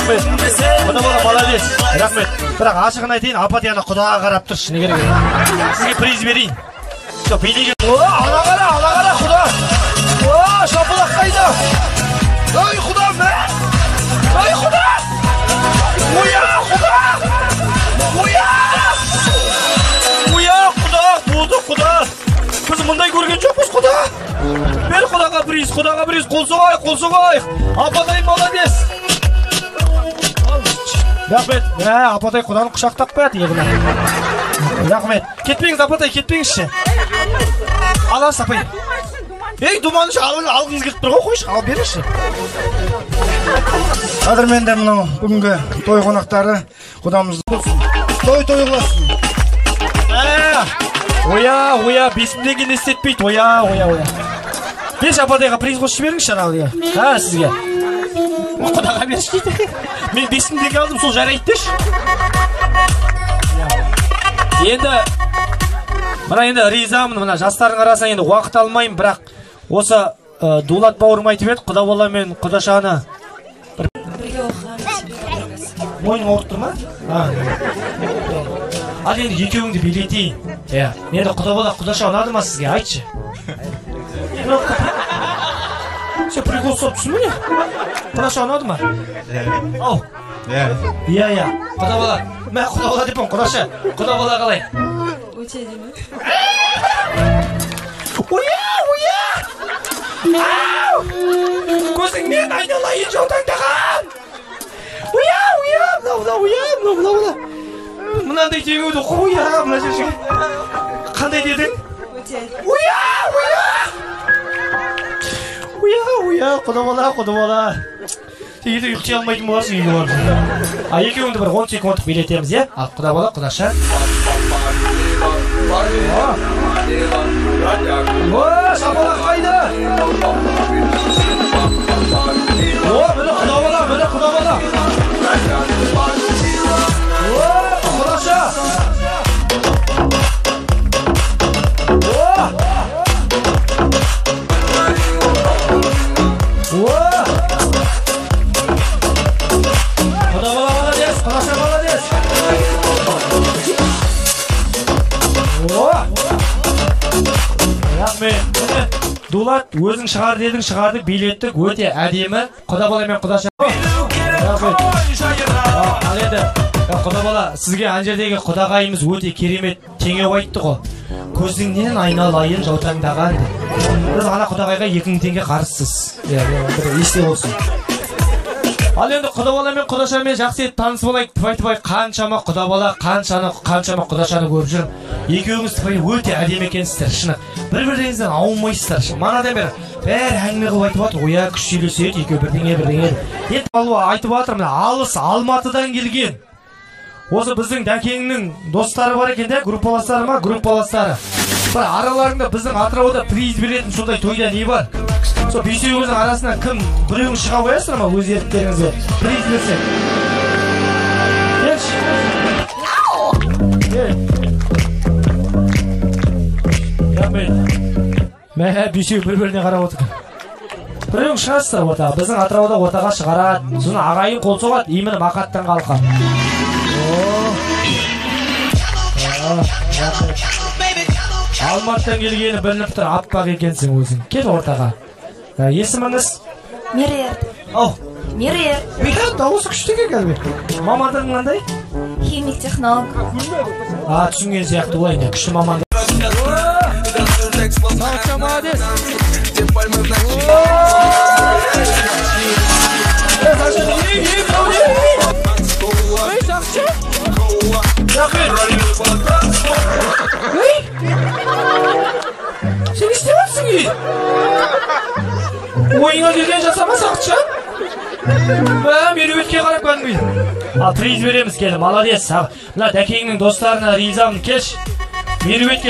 Рахмет. Құда бола молодец. Рахмет. Бірақ ашығын айтайын, апатияны құдаға қарап тұршы. Не керек? Сізге приз берейін. Що, билеген. Ана қара, құда. Шапалақ қайда? Ай, құда мә? Ай, құда! Құда! Құда! Болды, құда! Біз мұндай көрген жоқпыз, құда! Бер құдаға приз, қол соғайық! Апатай молодец! Рахмет. Апатай құданы құшақтап қояды егіне. Рахмет. Кетпеңіз, апатай, кетпеңізші. Аласыз, апай. Ей, думанышы, алғыңыз келіп тұр ғой, қойшы, ал беріші. Қадірменді мұнау бүгінгі той қонақтары құдамызды той қыласын. Оя, бесімдегі нестетпейді, оя. Беш апатайға приз қосшы беріңізші аралыға. Сізге. Құдаға беріш дейді. Мен бесімдегі алдым, сол жарайды деш. Енді ризамын, жастардың арасынан енді уақыт алмайым, бірақ осы Дулат бауырым айтып еді, құда бола мен құдашаны мойның ауырып тұр ма? Ал енді екеуіңді билетейін. Енді құда бола құдаша ұнады ма сізге? Айтшы. Сен прикол соп түсін міне? Құдаша ұнады ма? Ау. Иә. Құда бола. Мә құда бола депім, құдаша. Құда бола қалай? Өте деймін. Оя! Көзіңмен айналайын жаутаңдаған! Оя! Мынау. Мынандай теңеуді қоя, мына жерге. Қандай дедің? Өте. Оя! Құда бола. Сен еді ұйықтай алмайтын боласың үйге барып. Екеуіңді бір 10 секундық билетеміз, е? Ал құда бола, құдаша. Шапалақ қайды! Мені құда бола! Құдаша! Құда бола молодец! Құдаша молодец! Рахмет. Дулат, өзің шығар дедің, шығарды, билеттік, өте әдемі. Құда бола мен құдаша. Рахмет. Ал енді, құда бола, сізге анжердегі құдағайымыз өте керемет теңеу айтты ғой. Көзіңнен айналайын жаутаңдаған. Біз ана құдағайға 2000 теңге қарызсыз. Есте болсын. Ал енді құда бола мен құдашамен жақсы ет таныс болайық. Тыпай қаншама құда бола, қаншама құдашаны көріп жүрмін. Екеуіңіз тыпай өте әдемі екенсіздер, шыны. Бір-біріңізден ауылмайсыздар. Манадан бері бәрі әңгіме қылып айтып жатыр, оя күш сөйлеседі, екеу бірдеңе. Енді айтып жатыр, алыс Алматыдан келген. Осы біздің Дәкеңнің достары бар екен де, группаластары ма? Группаластары. Бір араларында біздің Атырауда приз беретін сондай тойда не бар? Сол бесеуіңіздің арасынан кім біреуің шыға қоясыздар ма өз еріктеріңізге? Приз берсек. Келші. Рахмет. Мә, бесеу бір-біріне қарап отыр. Біреуің шығасыздар ортаға. Біздің Атырауда ортаға шығарады. Сосын ағайын қол соғады, имені мақаттан қалқа. Алматыдан келгені білініп тұр, аппақ екенсің өзің. Кел ортаға. Есіміңіз? Мерер. Мерер. Дауысы күштіге кәлбе. Мамандығың қандай? Химик технолог. Түсінген сияқты олай не, күшті мамандық. Сақша молодец. Сен істемепсің ей? Ойыңа келген жасама сақшы. Меруетке қарап кәдімгі. Ал приз береміз келі, молодец. Мына Дәкеңнің достарына ризамын, келші. Меруетке